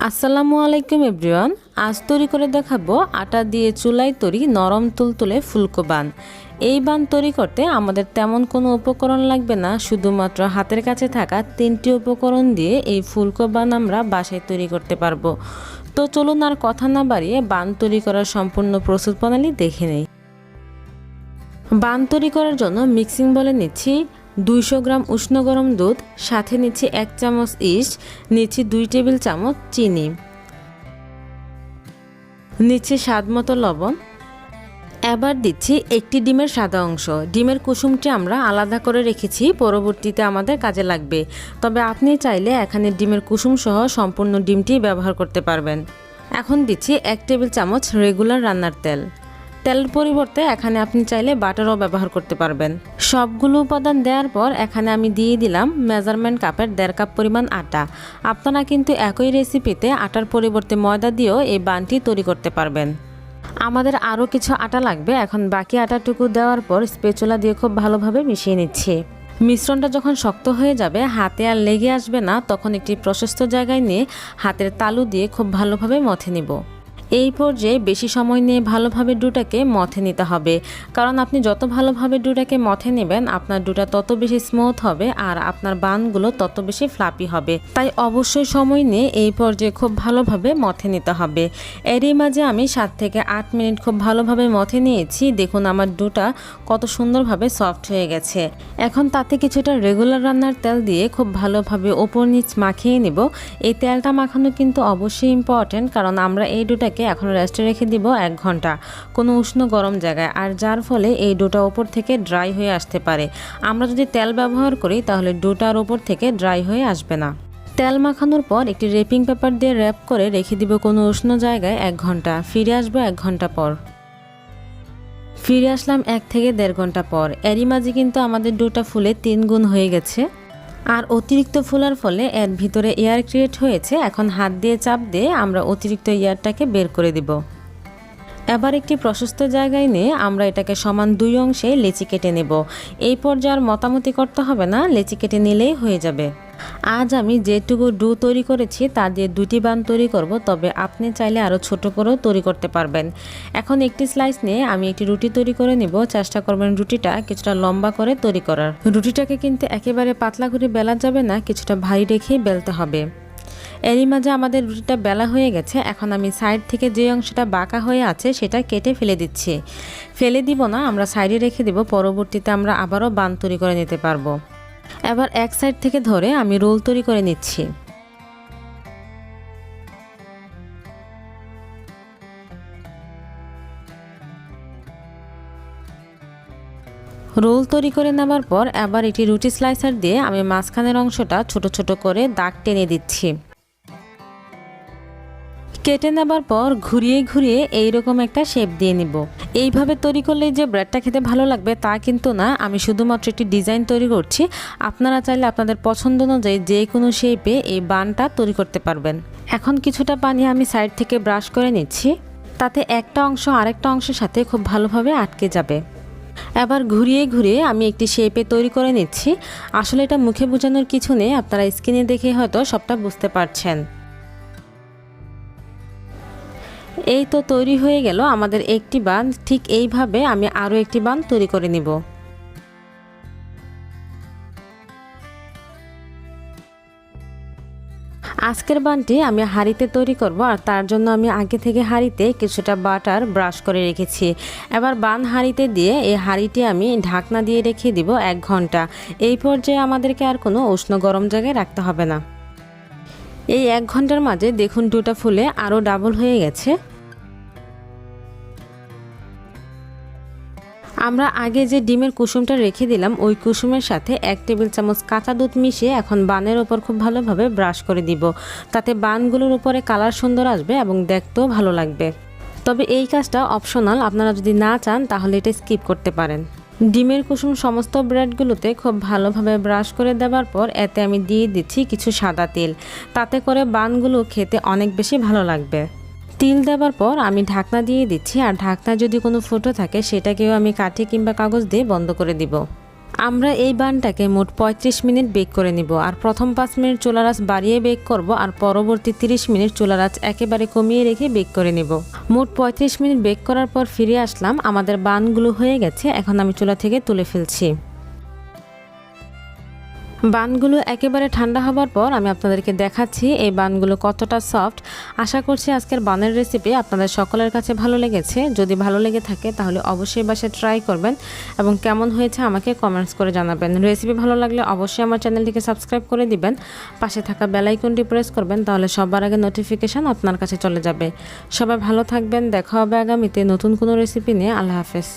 আসসালামু আলাইকুম এভরিওয়ান। আজ তৈরি করে দেখাবো আটা দিয়ে চুলায় তৈরি নরম তুলতুলে ফুলকো বান। এই বান তৈরি করতে আমাদের তেমন কোনো উপকরণ লাগবে না, শুধুমাত্র হাতের কাছে থাকা 3টি উপকরণ দিয়ে এই ফুলকো বান আমরা বাসায় তৈরি করতে পারবো। তো চলুন আর কথা না বাড়িয়ে বান তৈরি করার সম্পূর্ণ প্রস্তুত প্রণালী দেখে নেই। বান তৈরি করার জন্য মিক্সিং বলে নিচ্ছি 200 গ্রাম উষ্ণ গরম দুধ, সাথে নিচ্ছি 1 চামচ ইস্ট, নিচ্ছি 2 টেবিল চামচ চিনি, নিচ্ছি স্বাদ মতো লবণ। এবার দিচ্ছি একটি ডিমের সাদা অংশ। ডিমের কুসুমটি আমরা আলাদা করে রেখেছি, পরবর্তীতে আমাদের কাজে লাগবে। তবে আপনি চাইলে এখানে ডিমের কুসুম সহ সম্পূর্ণ ডিমটি ব্যবহার করতে পারবেন। এখন দিচ্ছি 1 টেবিল চামচ রেগুলার রান্নার তেল। তেলের পরিবর্তে এখানে আপনি চাইলে বাটারও ব্যবহার করতে পারবেন। সবগুলো উপাদান দেওয়ার পর এখানে আমি দিয়ে দিলাম মেজারমেন্ট কাপের 1.5 কাপ পরিমাণ আটা। আপনারা কিন্তু একই রেসিপিতে আটার পরিবর্তে ময়দা দিয়েও এই বানটি তৈরি করতে পারবেন। আমাদের আরও কিছু আটা লাগবে। এখন বাকি আটাটুকু দেওয়ার পর স্প্যাচুলা দিয়ে খুব ভালোভাবে মিশিয়ে নিচ্ছি। মিশ্রণটা যখন শক্ত হয়ে যাবে, হাতে আর লেগে আসবে না, তখন একটি প্রশস্ত জায়গায় নিয়ে হাতের তালু দিয়ে খুব ভালোভাবে মথে নিব। এই পর্যায়ে বেশি সময় নিয়ে ভালোভাবে ডোটাকে মথে নিতে হবে, কারণ আপনি যত ভালোভাবে ডোটাকে মথে নেবেন আপনার ডোটা তত বেশি স্মুথ হবে আর আপনার বানগুলো তত বেশি ফ্লাপি হবে। তাই অবশ্যই সময় নিয়ে এই পর্যায়ে খুব ভালোভাবে মথে নিতে হবে। এরই মাঝে আমি 7 থেকে 8 মিনিট খুব ভালোভাবে মথে নিয়েছি। দেখুন আমার ডোটা কত সুন্দরভাবে সফট হয়ে গেছে। এখন তাতে কিছুটা রেগুলার রান্নার তেল দিয়ে খুব ভালোভাবে ওপর নিচ মাখিয়ে নেব। এই তেলটা মাখানো কিন্তু অবশ্যই ইম্পর্টেন্ট, কারণ আমরা এই ডোটাকে এখন রেস্টে রেখে দিব 1 ঘন্টা কোনো উষ্ণ গরম জায়গায়, আর যার ফলে এই ডোটা ওপর থেকে ড্রাই হয়ে আসতে পারে। আমরা যদি তেল ব্যবহার করি তাহলে ডোটার ওপর থেকে ড্রাই হয়ে আসবে না। তেল মাখানোর পর একটি রেপিং পেপার দিয়ে র্যাপ করে রেখে দিব কোনো উষ্ণ জায়গায় 1 ঘন্টা। ফিরে আসবো 1 ঘন্টা পর। ফিরে আসলাম 1 থেকে 1.5 ঘন্টা পর। এরই মাঝে কিন্তু আমাদের ডোটা ফুলে 3 গুণ হয়ে গেছে, আর অতিরিক্ত ফোলার ফলে এর ভিতরে এয়ার ক্রিয়েট হয়েছে। এখন হাত দিয়ে চাপ দিয়ে আমরা অতিরিক্ত এয়ারটাকে বের করে দিব। এবার একটি প্রশস্ত জায়গায় নিয়ে আমরা এটাকে সমান 2 অংশে লেচি কেটে নেব। এই পর্যায়ে আর মতামতি করতে হবে না, লেচি কেটে নিলেই হয়ে যাবে। আজ আমি যেটুকু ডো তৈরি করেছি তা দিয়ে 2টি বান তৈরি করব, তবে আপনি চাইলে আরও ছোট করেও তৈরি করতে পারবেন। এখন একটি স্লাইস নিয়ে আমি একটি রুটি তৈরি করে নিব। চেষ্টা করবেন রুটিটা কিছুটা লম্বা করে তৈরি করার। রুটিটাকে কিন্তু একেবারে পাতলা করে বেলা যাবে না, কিছুটা ভারী রেখেই বেলতে হবে। এরই মাঝে আমাদের রুটিটা বেলা হয়ে গেছে। এখন আমি সাইড থেকে যে অংশটা বাঁকা হয়ে আছে সেটা কেটে ফেলে দিচ্ছি। ফেলে দিব না, আমরা সাইডে রেখে দেব, পরবর্তীতে আমরা আবারও বান তৈরি করে নিতে পারবো। এবার এক সাইড থেকে ধরে আমি রোল তৈরি করে নিচ্ছি। রোল তৈরি করে নেবার পর এবার একটি রুটি স্লাইসার দিয়ে আমি মাঝখানের অংশটা ছোট ছোট করে দাগ টেনে দিচ্ছি। কেটে নেবার পর ঘুরিয়ে ঘুরিয়ে এইরকম একটা শেপ দিয়ে নিব। এইভাবে তৈরি করলে যে ব্রেডটা খেতে ভালো লাগবে তা কিন্তু না, আমি শুধুমাত্র একটি ডিজাইন তৈরি করছি। আপনারা চাইলে আপনাদের পছন্দ অনুযায়ী যে কোনো শেপে এই বানটা তৈরি করতে পারবেন। এখন কিছুটা পানি আমি সাইড থেকে ব্রাশ করে নিচ্ছি, তাতে একটা অংশ আরেকটা অংশের সাথে খুব ভালোভাবে আটকে যাবে। এবার ঘুরিয়ে ঘুরিয়ে আমি একটি শেপে তৈরি করে নিচ্ছি। আসলে এটা মুখে বোঝানোর কিছু নেই, আপনারা স্ক্রিনে দেখে হয়তো সবটা বুঝতে পারছেন। এই তো তৈরি হয়ে গেল আমাদের একটি বান। ঠিক এইভাবে আমি আরও একটি বান তৈরি করে নিব। আজকের বানটি আমি হাঁড়িতে তৈরি করব, আর তার জন্য আমি আগে থেকে হাঁড়িতে কিছুটা বাটার ব্রাশ করে রেখেছি। এবার বান হাঁড়িতে দিয়ে এই হাঁড়িটি আমি ঢাকনা দিয়ে রেখে দিব 1 ঘন্টা। এই পর্যায়ে আমাদেরকে আর কোনো উষ্ণ গরম জায়গায় রাখতে হবে না। এই 1 ঘন্টার মাঝে দেখুন ডোটা ফুলে আরও ডাবল হয়ে গেছে। আমরা আগে যে ডিমের কুসুমটা রেখে দিলাম ওই কুসুমের সাথে 1 টেবিল চামচ কাঁচা দুধ মিশিয়ে এখন বানের ওপর খুব ভালোভাবে ব্রাশ করে দিব। তাতে বানগুলোর উপরে কালার সুন্দর আসবে এবং দেখতেও ভালো লাগবে। তবে এই কাজটা অপশনাল, আপনারা যদি না চান তাহলে এটা স্কিপ করতে পারেন। ডিমের কুসুম সমস্ত ব্রেডগুলোতে খুব ভালোভাবে ব্রাশ করে দেওয়ার পর এতে আমি দিয়ে দিচ্ছি কিছু সাদা তেল। তাতে করে বানগুলো খেতে অনেক বেশি ভালো লাগবে। তিল দেওয়ার পর আমি ঢাকনা দিয়ে দিচ্ছি, আর ঢাকনায় যদি কোনো ফুটো থাকে সেটাকেও আমি কাঠি কিংবা কাগজ দিয়ে বন্ধ করে দিব। আমরা এই বানটাকে মোট 35 মিনিট বেক করে নিব। আর প্রথম 5 মিনিট চুলার আঁচ বাড়িয়ে বেক করব, আর পরবর্তী 30 মিনিট চুলার আঁচ একেবারে কমিয়ে রেখে বেক করে নিব। মোট 35 মিনিট বেক করার পর ফিরে আসলাম। আমাদের বানগুলো হয়ে গেছে, এখন আমি চুলা থেকে তুলে ফেলছি। বানগুলো একেবারে ঠান্ডা হবার পর আমি আপনাদেরকে দেখাচ্ছি এই বানগুলো কতটা সফট। আশা করছি আজকের বানের রেসিপি আপনাদের সকলের কাছে ভালো লেগেছে। যদি ভালো লেগে থাকে তাহলে অবশ্যই বাসায় ট্রাই করবেন এবং কেমন হয়েছে আমাকে কমেন্টস করে জানাবেন। রেসিপি ভালো লাগলে অবশ্যই আমার চ্যানেলটিকে সাবস্ক্রাইব করে দিবেন, পাশে থাকা বেল আইকনটি প্রেস করবেন, তাহলে সবার আগে নোটিফিকেশান আপনার কাছে চলে যাবে। সবাই ভালো থাকবেন, দেখা হবে আগামীতে নতুন কোনো রেসিপি নিয়ে। আল্লাহ হাফেজ।